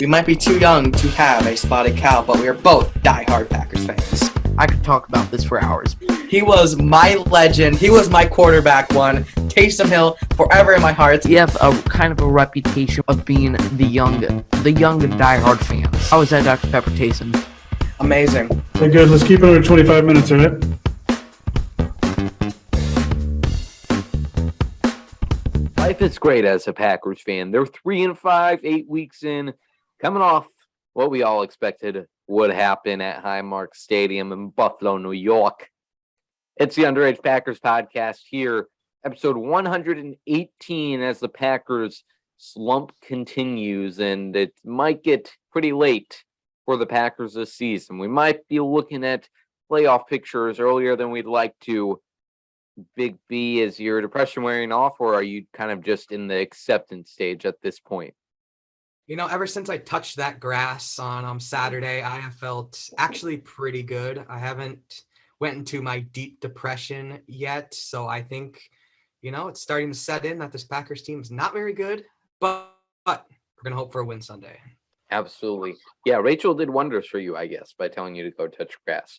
We might be too young to have a spotted cow, but we are both diehard Packers fans. I could talk about this for hours. He was my legend. He was my quarterback one. Taysom Hill, forever in my heart. We have a kind of a reputation of being the young and diehard fans. How is that, Dr. Pepper Taysom? Amazing. Okay, good. Let's keep it under 25 minutes, all right? Life is great as a Packers fan. They're 3-5, 8 weeks in, coming off what we all expected would happen at Highmark Stadium in Buffalo, New York. It's the Underage Packers podcast here, episode 118, as the Packers slump continues, and it might get pretty late for the Packers this season. We might be looking at playoff pictures earlier than we'd like to. Big B, is your depression wearing off, or are you kind of just in the acceptance stage at this point? You know, ever since I touched that grass on Saturday, I have felt actually pretty good. I haven't went into my deep depression yet, so I think, you know, it's starting to set in that this Packers team is not very good, but we're going to hope for a win Sunday. Absolutely. Yeah, Rachel did wonders for you, I guess, by telling you to go touch grass.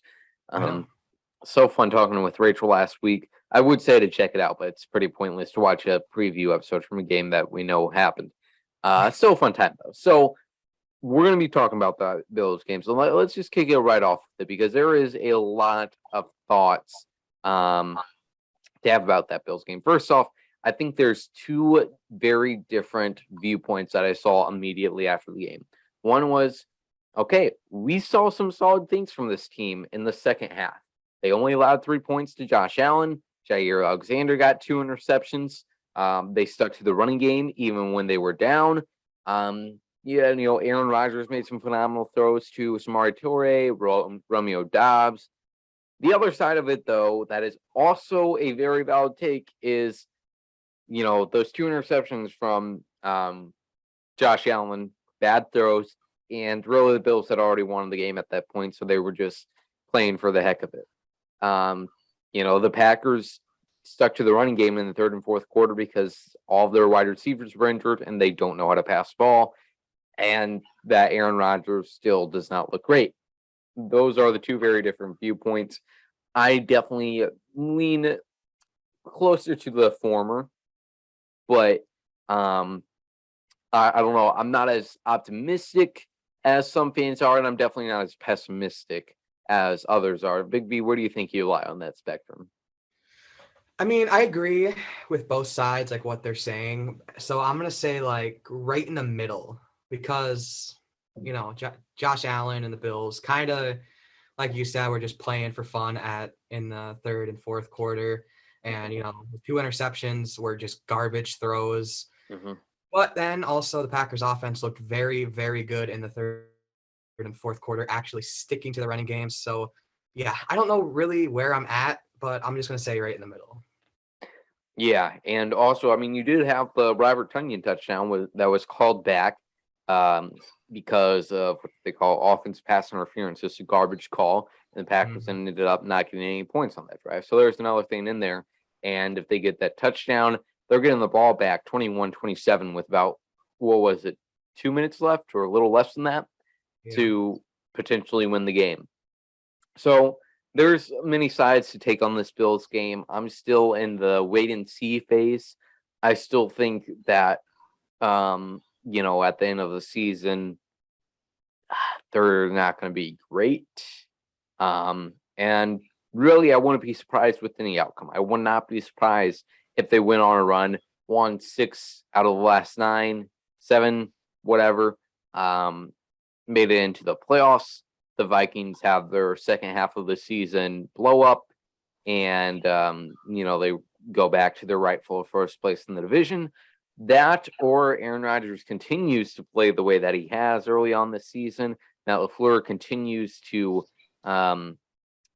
So fun talking with Rachel last week. I would say to check it out, but it's pretty pointless to watch a preview episode from a game that we know happened. Still a fun time, though. So we're going to be talking about the Bills game. So let's just kick it right off with it, because there is a lot of thoughts to have about that Bills game. First off, I think there's two very different viewpoints that I saw immediately after the game. One was, okay, we saw some solid things from this team in the second half. They only allowed 3 points to Josh Allen. Jair Alexander got 2 interceptions. They stuck to the running game even when they were down. Aaron Rodgers made some phenomenal throws to Samori Toure, Romeo Doubs. The other side of it, though, that is also a very valid take is, those 2 interceptions from Josh Allen, bad throws, and really the Bills had already won the game at that point, so they were just playing for the heck of it. The Packers stuck to the running game in the third and fourth quarter because all of their wide receivers were injured and they don't know how to pass the ball, and that Aaron Rodgers still does not look great. Those are the two very different viewpoints. I definitely lean closer to the former, but I don't know. I'm not as optimistic as some fans are, and I'm definitely not as pessimistic as others are. Big B, where do you think you lie on that spectrum? I mean, I agree with both sides, like what they're saying. So I'm going to say like right in the middle, because, Josh Allen and the Bills kind of, like you said, we're just playing for fun in the third and fourth quarter. And, 2 interceptions were just garbage throws. Mm-hmm. But then also the Packers offense looked very, very good in the third and fourth quarter, actually sticking to the running game. So, yeah, I don't know really where I'm at, but I'm just going to say right in the middle. Yeah, and also, you did have the Robert Tonyan touchdown that was called back because of what they call offensive pass interference. It's a garbage call, and the Packers ended up not getting any points on that drive. So there's another thing in there, and if they get that touchdown, they're getting the ball back 21-27 with about, 2 minutes left or a little less than that to potentially win the game. So there's many sides to take on this Bills game. I'm still in the wait and see phase. I still think that, at the end of the season, they're not going to be great. And really, I wouldn't be surprised with any outcome. I would not be surprised if they went on a run, won 6 out of the last 9, 7, whatever, made it into the playoffs. The Vikings have their second half of the season blow up, and they go back to their rightful first place in the division. That, or Aaron Rodgers continues to play the way that he has early on this season. Now LaFleur continues to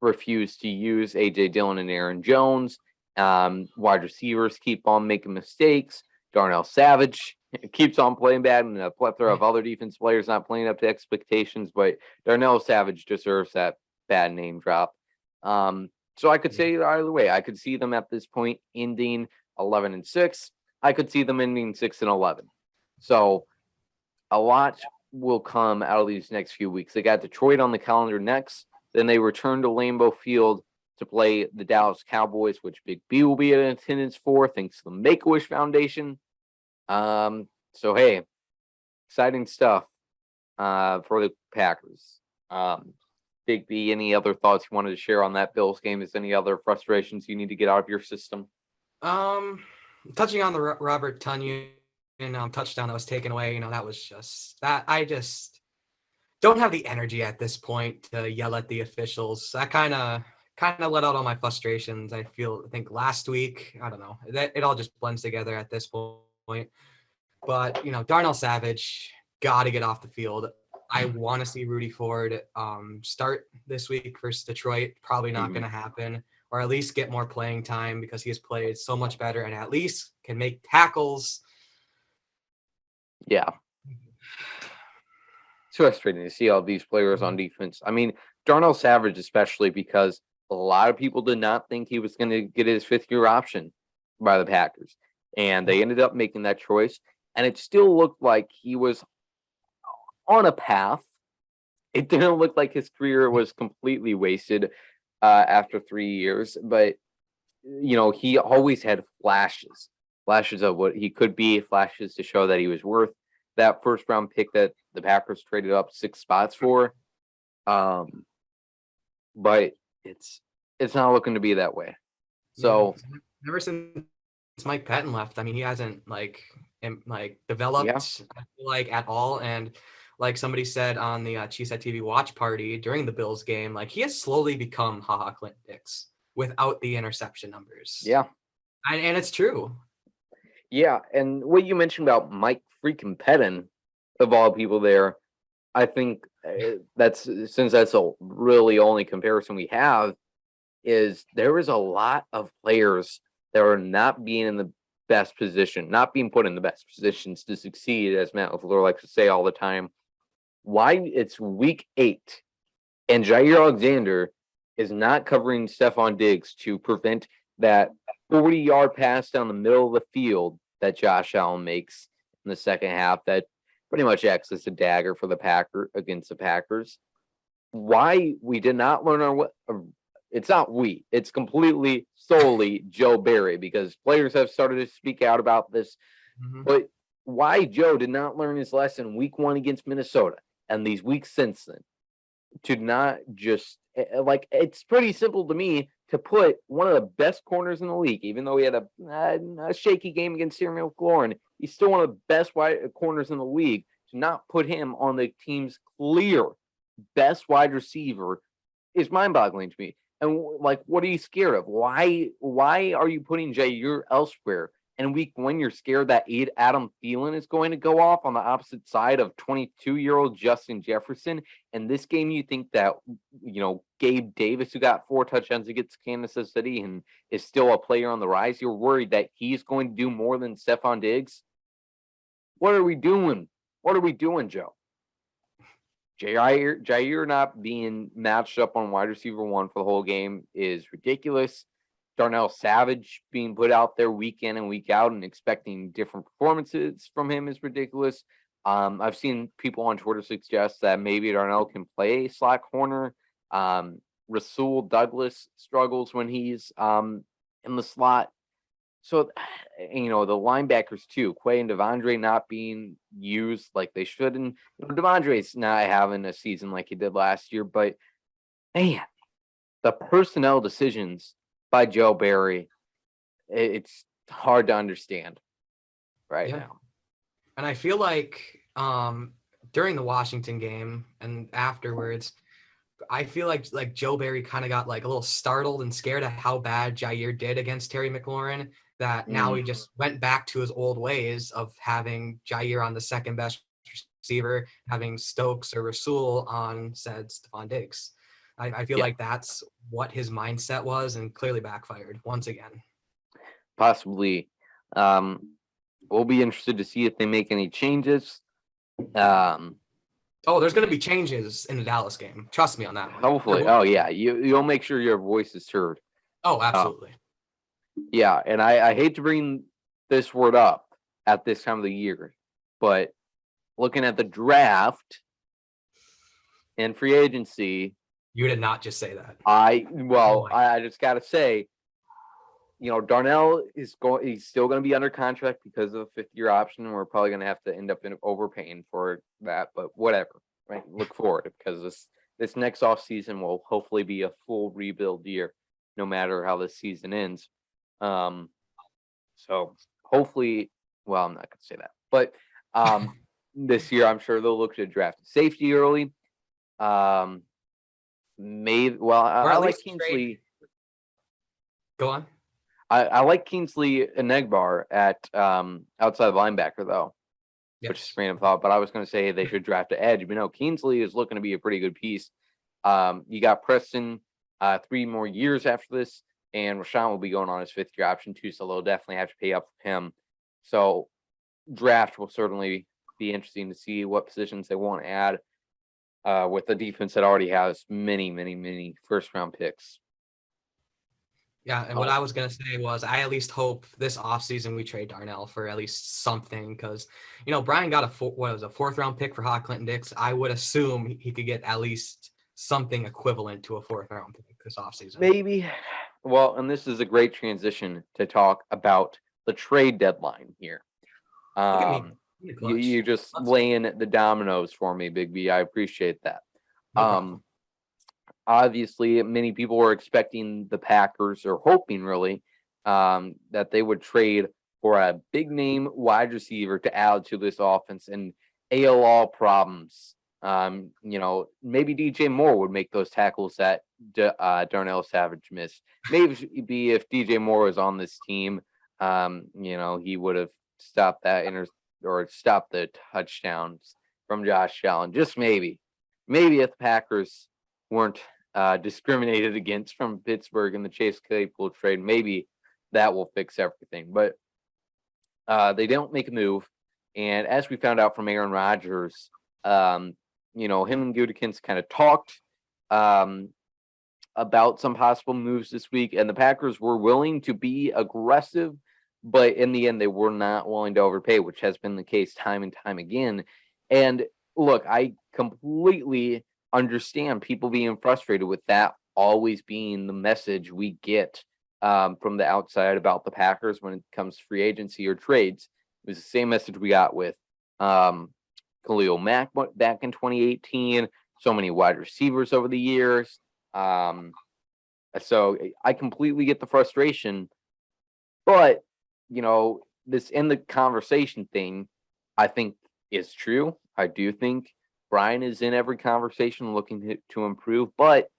refuse to use AJ Dillon and Aaron Jones. Wide receivers keep on making mistakes. Darnell Savage keeps on playing bad, and a plethora of other defense players not playing up to expectations, but Darnell Savage deserves that bad name drop. So I could say either way. I could see them at this point ending 11-6. I could see them ending 6-11. So a lot will come out of these next few weeks. They got Detroit on the calendar next. Then they return to Lambeau Field to play the Dallas Cowboys, which Big B will be in attendance for, thanks to the Make-A-Wish Foundation. So, hey, exciting stuff for the Packers. Big B, any other thoughts you wanted to share on that Bills game? Is any other frustrations you need to get out of your system? Touching on the Robert Tonyan touchdown that was taken away, that was just that. I just don't have the energy at this point to yell at the officials. I kind of let out all my frustrations. I think last week, I don't know, that it all just blends together at this point. But Darnell Savage got to get off the field. I want to see Rudy Ford start this week versus Detroit. Probably not going to happen, or at least get more playing time because he has played so much better and at least can make tackles. Yeah. It's frustrating to see all these players on defense. I mean, Darnell Savage especially, because a lot of people did not think he was going to get his fifth-year option by the Packers. And they ended up making that choice. And it still looked like he was on a path. It didn't look like his career was completely wasted after 3 years. But, he always had flashes of what he could be, flashes to show that he was worth that first-round pick that the Packers traded up 6 spots for. But it's not looking to be that way. So ever since Mike Patton left, I mean, he hasn't developed at all. And like somebody said on the Cheesehead TV watch party during the Bills game, he has slowly become HaHa Clinton Dix without the interception numbers. Yeah, and it's true. Yeah, and what you mentioned about Mike freaking Pettin, of all people there, I think that's a really only comparison we have, is there is a lot of players that are not being in the best position, not being put in the best positions to succeed, as Matt LaFleur likes to say all the time. Why it's week 8 and Jair Alexander is not covering Stephon Diggs to prevent that 40-yard pass down the middle of the field that Josh Allen makes in the second half that pretty much acts as a dagger for the against the Packers. Why we did not learn it's not it's completely solely Joe Barry, because players have started to speak out about this. Mm-hmm. But why Joe did not learn his lesson week 1 against Minnesota and these weeks since then to not just it's pretty simple to me to put one of the best corners in the league, even though he had a shaky game against Terry McLaurin, he's still one of the best corners in the league, to not put him on the team's clear best wide receiver is mind-boggling to me. And what are you scared of? Why are you putting Jair elsewhere? And week 1, you're scared that Adam Thielen is going to go off on the opposite side of 22-year-old Justin Jefferson. And this game, you think that, Gabe Davis, who got 4 touchdowns against Kansas City and is still a player on the rise, you're worried that he's going to do more than Stephon Diggs? What are we doing? What are we doing, Joe? Jair not being matched up on wide receiver 1 for the whole game is ridiculous. Darnell Savage being put out there week in and week out and expecting different performances from him is ridiculous. I've seen people on Twitter suggest that maybe Darnell can play slot corner. Rasul Douglas struggles when he's in the slot. So, the linebackers too, Quay and Devondre not being used like they should. And Devondre's not having a season like he did last year. But, man, the personnel decisions by Joe Barry, it's hard to understand now. And I feel like during the Washington game and afterwards, I feel like Joe Barry kind of got a little startled and scared at how bad Jair did against Terry McLaurin, that now he just went back to his old ways of having Jair on the second best receiver, having Stokes or Rasul on said Stephon Diggs. I feel like that's what his mindset was, and clearly backfired once again. Possibly. We'll be interested to see if they make any changes. There's going to be changes in the Dallas game. Trust me on that one. Hopefully. Oh, yeah. You'll make sure your voice is heard. Oh, absolutely. Yeah, and I hate to bring this word up at this time of the year, but looking at the draft and free agency, You did not just say that. I my just got to say, Darnell he's still going to be under contract because of a fifth-year option. We're probably going to have to end up overpaying for that, but whatever. Right? Look forward, because this next offseason will hopefully be a full rebuild year, no matter how this season ends. So hopefully, well, I'm not going to say that, but this year I'm sure they'll look to draft safety early. Maybe, well, Or I at like least Kingsley. trade. Go on. I like Kingsley Enegbar at outside linebacker though, which is Yes. random thought. But I was going to say they should draft an edge. But no, Kingsley is looking to be a pretty good piece. You got Preston 3 more years after this, and Rashawn will be going on his 5th-year option too, so they'll definitely have to pay up for him. So draft will certainly be interesting to see what positions they want to add with a defense that already has many first-round picks. Yeah, and what I was gonna say was I at least hope this offseason we trade Darnell for at least something, because Brian got a 4th-round pick for Hawk Clinton Dix. I would assume he could get at least something equivalent to a 4th-round pick this offseason. Maybe. Well, and this is a great transition to talk about the trade deadline here. Look at me. In the clutch. You just Let's- laying the dominoes for me, Big B. I appreciate that. No problem. Obviously, many people were expecting the Packers, or hoping really, that they would trade for a big name wide receiver to add to this offense and ALL problems. Maybe DJ Moore would make those tackles that Darnell Savage missed. Maybe if DJ Moore was on this team, he would have stopped that or stopped the touchdowns from Josh Allen. Just maybe if the Packers weren't discriminated against from Pittsburgh in the Chase Claypool trade, maybe that will fix everything. But they don't make a move, and as we found out from Aaron Rodgers, him and Gutekunst kind of talked about some possible moves this week, and the Packers were willing to be aggressive, but in the end, they were not willing to overpay, which has been the case time and time again. And look, I completely understand people being frustrated with that always being the message we get from the outside about the Packers when it comes to free agency or trades. It was the same message we got with Khalil Mack back in 2018, so many wide receivers over the years. So I completely get the frustration, but this in the conversation thing, I think is true. I do think Brian is in every conversation looking to improve, but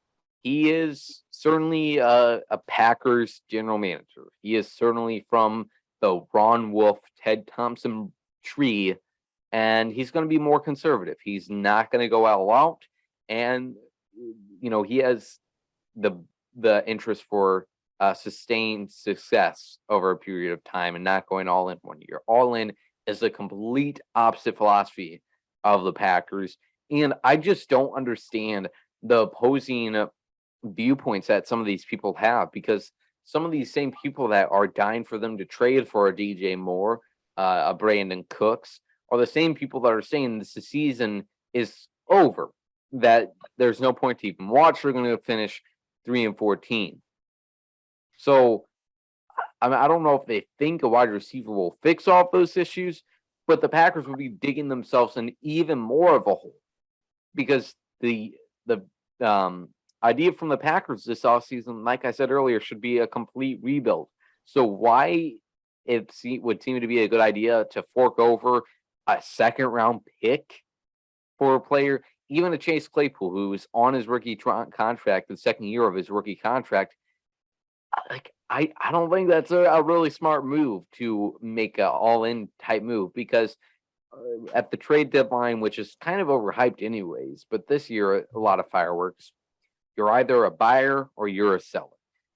he is certainly a Packers general manager. He is certainly from the Ron Wolf, Ted Thompson tree, and he's going to be more conservative. He's not going to go all out, and he has the interest for sustained success over a period of time and not going all in one year. All in is a complete opposite philosophy of the Packers, and I just don't understand the opposing viewpoints that some of these people have, because some of these same people that are dying for them to trade for a DJ Moore, a Brandon Cooks, are the same people that are saying this season is over, that there's no point to even watch. They're going to finish 3-14. So I don't know if they think a wide receiver will fix all those issues, but the Packers will be digging themselves in even more of a hole, because the idea from the Packers this offseason, like I said earlier, should be a complete rebuild. So why it would seem to be a good idea to fork over a 2nd-round pick for a player, even a Chase Claypool, who's on his rookie contract, the 2nd year of his rookie contract. Like, I don't think that's a really smart move to make an all-in type move, because at the trade deadline, which is kind of overhyped anyways, but this year a lot of fireworks, you're either a buyer or you're a seller.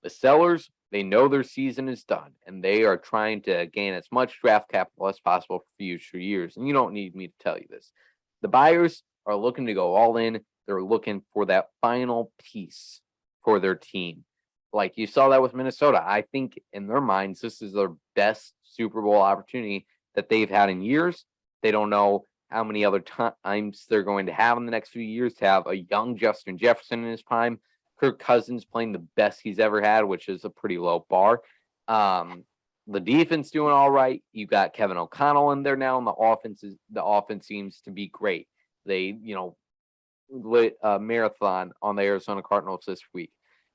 The sellers, they know their season is done, and they are trying to gain as much draft capital as possible for future years, and you don't need me to tell you this. The buyers are looking to go all in. They're looking for that final piece for their team. Like you saw that with Minnesota. I think in their minds, this is their best Super Bowl opportunity that they've had in years. They don't know how many other times they're going to have in the next few years to have a young Justin Jefferson in his prime. Kirk Cousins playing the best he's ever had, which is a pretty low bar. The defense doing all right. You got Kevin O'Connell in there now, and the offense seems to be great. They, lit a marathon on the Arizona Cardinals this week.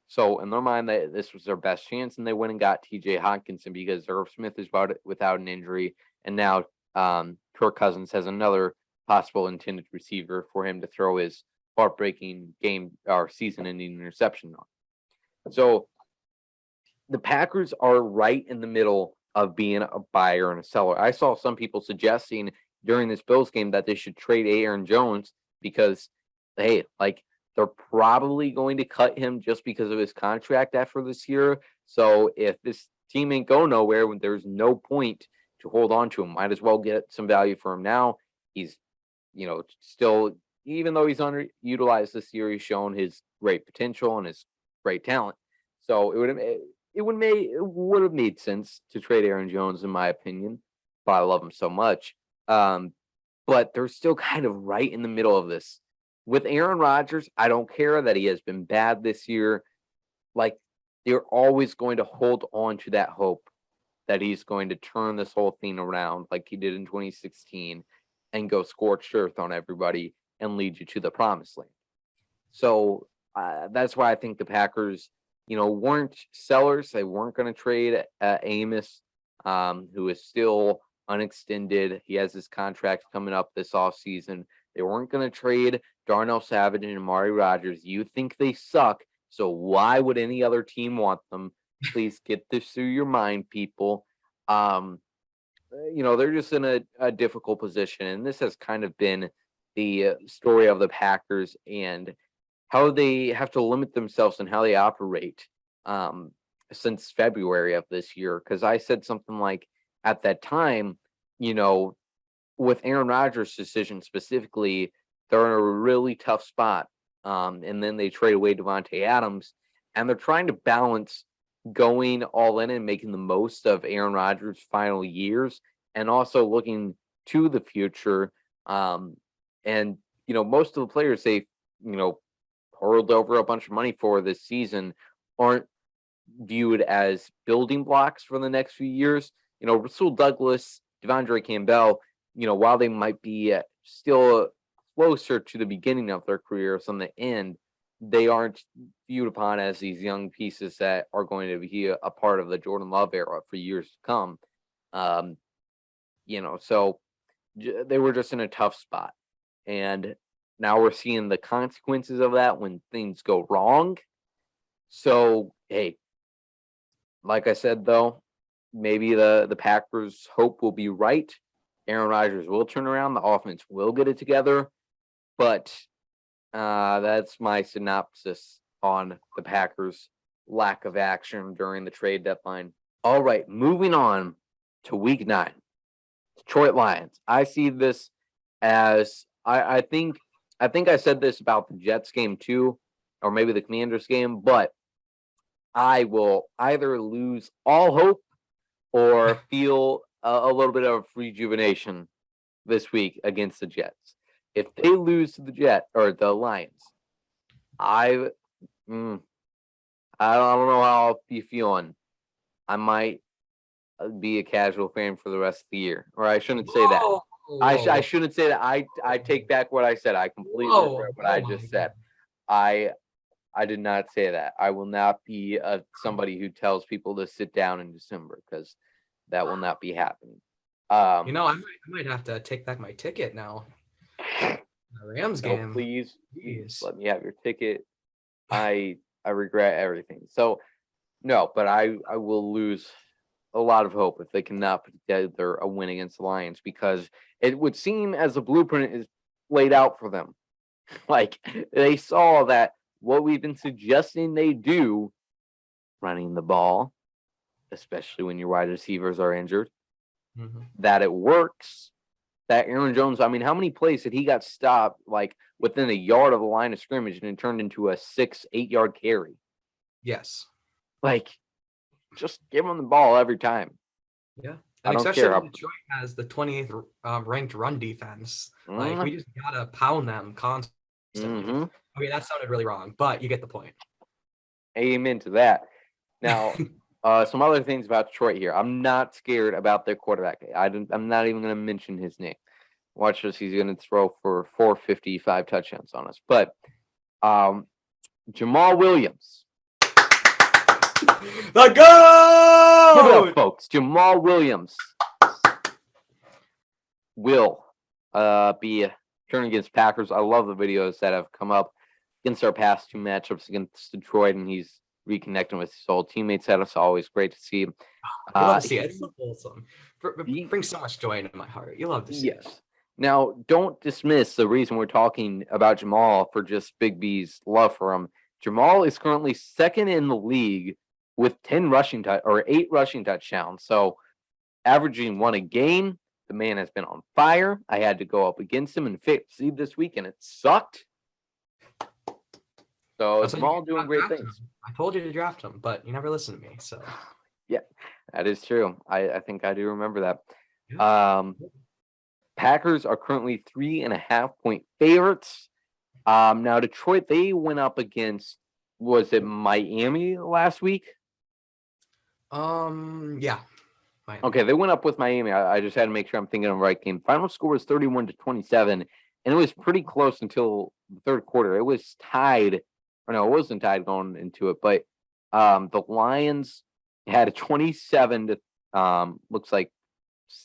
So in their mind, this was their best chance, and they went and got T.J. Hockenson because Irv Smith is without an injury, and now Kirk Cousins has another possible intended receiver for him to throw his heartbreaking game or season-ending interception on. So the Packers are right in the middle of being a buyer and a seller. I saw some people suggesting during this Bills game that they should trade Aaron Jones because, hey, they're probably going to cut him just because of his contract after this year. So if this team ain't go nowhere, there's no point to hold on to him. Might as well get some value for him now. He's, still, even though he's underutilized this year, he's shown his great potential and his great talent. So it would have made sense to trade Aaron Jones, in my opinion. But I love him so much. But they're still kind of right in the middle of this. With Aaron Rodgers, I don't care that he has been bad this year. They're always going to hold on to that hope that he's going to turn this whole thing around like he did in 2016 and go scorched earth on everybody and lead you to the promised land. So that's why I think the Packers, weren't sellers. They weren't going to trade Amos, who is still unextended. He has his contract coming up this offseason. They weren't going to trade Darnell Savage and Amari Rodgers. You think they suck, so why would any other team want them? Please get this through your mind, people. They're just in a difficult position, and this has kind of been the story of the Packers and how they have to limit themselves and how they operate since February of this year. Because I said something like, at that time, with Aaron Rodgers' decision specifically, they're in a really tough spot. And then they trade away Devontae Adams, and they're trying to balance going all in and making the most of Aaron Rodgers' final years and also looking to the future. And most of the players they, poured over a bunch of money for this season aren't viewed as building blocks for the next few years. Rasul Douglas, Devondre Campbell, while they might be still closer to the beginning of their careers than the end, they aren't viewed upon as these young pieces that are going to be a part of the Jordan Love era for years to come. So they were just in a tough spot. And now we're seeing the consequences of that when things go wrong. So, hey, like I said, though, maybe the Packers' hope will be right. Aaron Rodgers will turn around. The offense will get it together. But that's my synopsis on the Packers' lack of action during the trade deadline. All right, moving on to Week 9. Detroit Lions. I see this as I think I said this about the Jets game too, or maybe the Commanders game, but I will either lose all hope or feel a little bit of rejuvenation this week against the Jets. If they lose to the Lions, I don't know how I'll be feeling. I might be a casual fan for the rest of the year, or I shouldn't say that. I shouldn't say that. I take back what I said. I completely regret what I just said. I did not say that. I will not be somebody who tells people to sit down in December because that will not be happening. I might have to take back my ticket now. The Rams game. Please let me have your ticket. I regret everything. So no, but I will lose a lot of hope if they cannot put together a win against the Lions, because it would seem as the blueprint is laid out for them. Like they saw that what we've been suggesting they do, running the ball, especially when your wide receivers are injured, that it works. That Aaron Jones, I mean, how many plays did he got stopped like within a yard of the line of scrimmage and it turned into a 6-8 yard carry? Yes. Like, just give him the ball every time. Yeah. I And don't especially care when how. Detroit has the 20th ranked run defense. Like, Mm, we just gotta pound them constantly. hmm Okay, that sounded really wrong, but you get the point. Amen to that. Now, some other things about Detroit here. I'm not scared about their quarterback. I'm not even going to mention his name. Watch this. He's going to throw for 455 touchdowns on us. But Jamal Williams. The Give it up, GOAT! folks. Jamal Williams will be turning against Packers. I love the videos that have come up against our past two matchups against Detroit, and he's reconnecting with his old teammates. That's always great to see. You love to see it. It's so wholesome. Brings so much joy into my heart. You love to see it. Yes. Now, don't dismiss the reason we're talking about Jamal for just Big B's love for him. Jamal is currently second in the league with 8 rushing touchdowns. So, averaging 1 a game. The man has been on fire. I had to go up against him in fantasy this week, and it sucked. So, That's why Jamal you doing great drafted things. him. I told you to draft him, but you never listened to me. So Yeah, that is true. I think I do remember that. Yeah. Packers are currently 3.5-point favorites. Now Detroit, they went up against, was it Miami last week? Yeah. Miami. Okay, they went up with Miami. I just had to make sure I'm thinking of the right game. Final score was 31-27, and it was pretty close until the third quarter. It was tied, or no, it wasn't tied going into it, but the Lions had a 27 to looks like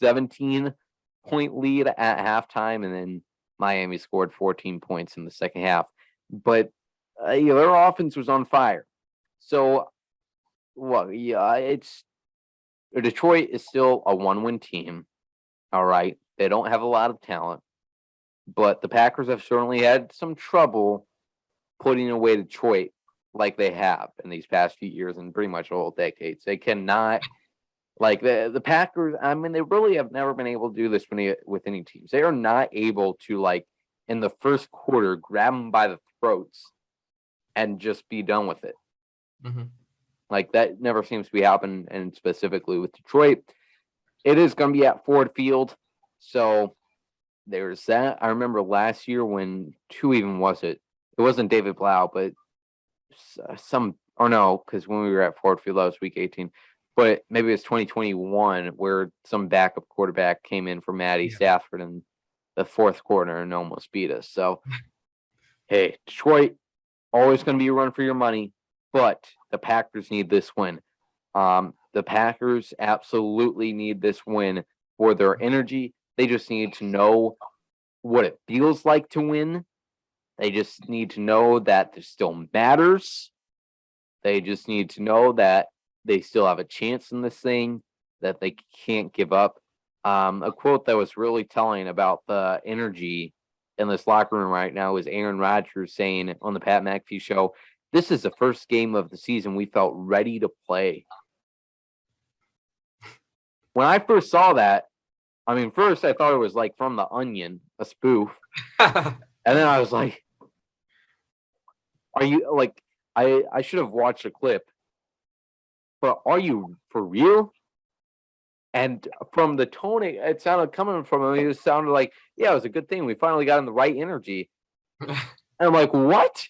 17-point lead at halftime, and then Miami scored 14 points in the second half. But their offense was on fire. So, well, yeah, it's Detroit is still a 1-win team. All right, they don't have a lot of talent, but the Packers have certainly had some trouble putting away Detroit like they have in these past few years and pretty much all decades. They cannot. Like the Packers, I mean, they really have never been able to do this with any teams. They are not able to, like, in the first quarter, grab them by the throats and just be done with it. Mm-hmm. Like, that never seems to be happening, and specifically with Detroit. It is going to be at Ford Field, so there's that. I remember last year when, who even was it? It wasn't David Blau, but because when we were at Ford Field, that was week 18. But maybe it was 2021 where some backup quarterback came in for Matty Stafford in the fourth quarter and almost beat us. So, hey, Detroit, always going to be a run for your money, but the Packers need this win. The Packers absolutely need this win for their energy. They just need to know what it feels like to win. They just need to know that it still matters. They just need to know that they still have a chance in this thing, that they can't give up. A quote that was really telling about the energy in this locker room right now is Aaron Rodgers saying on the Pat McAfee show, "This is the first game of the season we felt ready to play." When I first saw that, I mean, first I thought it was like from The Onion, a spoof. And then I was like, are you, like, I should have watched a clip, but are you for real? And from the tone, it sounded coming from him, it sounded like, yeah, it was a good thing. We finally got in the right energy. And I'm like, what?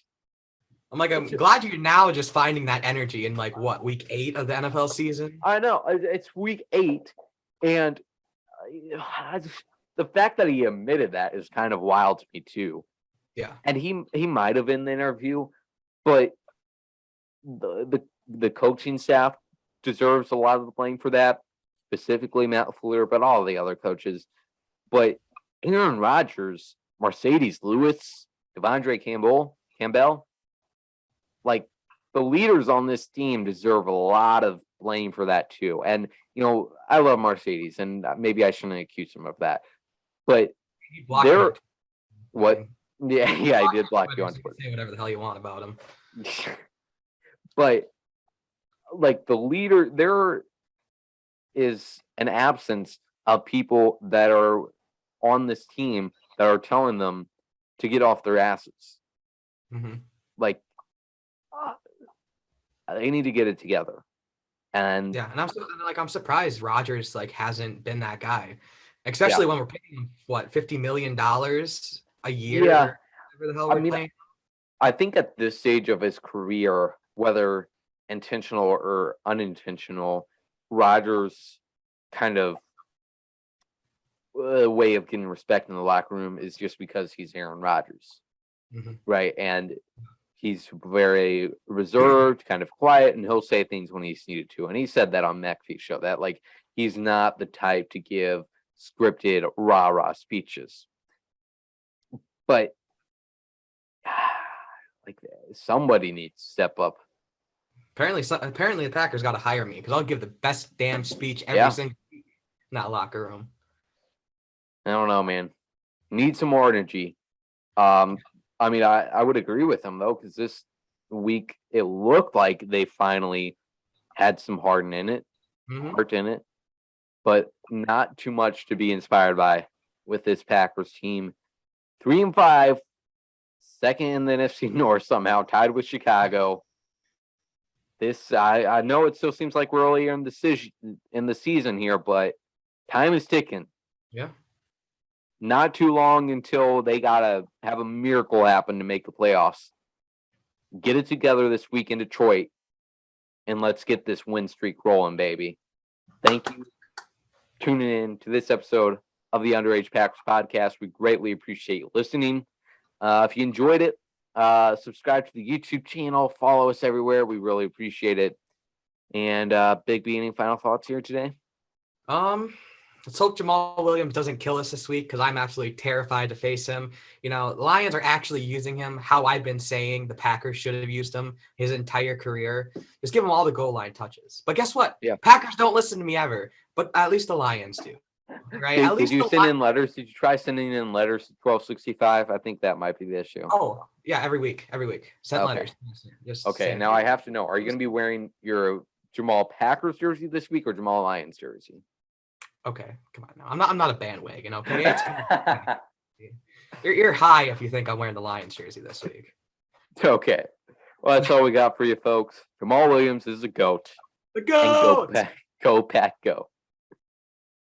I'm glad you're now just finding that energy in, like, what, week 8 of the NFL season? I know. It's week 8. And the fact that he admitted that is kind of wild to me, too. Yeah. And he might have in the interview, but the coaching staff deserves a lot of the blame for that, specifically Matt LaFleur, but all the other coaches. But Aaron Rodgers, Mercedes Lewis, Devondre Campbell, like, the leaders on this team deserve a lot of blame for that too. And, I love Mercedes, and maybe I shouldn't accuse him of that. But they're what? Yeah, I did block you on Twitter. Say whatever the hell you want about him. But, like, the leader, there is an absence of people that are on this team that are telling them to get off their asses. Mm-hmm. Like, they need to get it together. And Yeah, and I'm surprised Rodgers like hasn't been that guy, especially when we're paying him what $50 million a year yeah, or whatever the hell I we're mean, paying. I think at this stage of his career, whether intentional or unintentional, Rodgers kind of way of getting respect in the locker room is just because he's Aaron Rodgers, Mhm. right? And he's very reserved, kind of quiet, and he'll say things when he's needed to. And he said that on McAfee's show that like he's not the type to give scripted rah-rah speeches. But like somebody needs to step up. Apparently the Packers got to hire me because I'll give the best damn speech every Yeah. single week in that locker room. I don't know, man. Need some more energy. I mean, I would agree with him though, because this week it looked like they finally had some heart in it, but not too much to be inspired by with this Packers team. 3-5, second in the NFC North somehow, tied with Chicago. This I know it still seems like we're earlier in the season here, but time is ticking. Yeah. Not too long until they gotta have a miracle happen to make the playoffs. Get it together this week in Detroit, and let's get this win streak rolling, baby. Thank you for tuning in to this episode of the Underage Packers podcast. We greatly appreciate you listening. If you enjoyed it, subscribe to the YouTube channel, follow us everywhere. We really appreciate it. And Big B, any final thoughts here today? Let's hope Jamal Williams doesn't kill us this week because I'm absolutely terrified to face him. You know, the Lions are actually using him how I've been saying the Packers should have used him his entire career. Just give him all the goal line touches. But guess what? Yeah. Packers don't listen to me ever, but at least the Lions do. Right? Did you send in letters? Did you try sending in letters to 1265? I think that might be the issue. Oh, yeah, every week. Send letters. Just okay, now I have to know, are you going to be wearing your Jamal Packers jersey this week or Jamal Lions jersey? Okay, come on now. I'm not a bandwagon, okay? You're high if you think I'm wearing the Lions jersey this week. Okay. Well, that's all we got for you folks. Jamal Williams is a GOAT. The GOAT! And go Pack, go.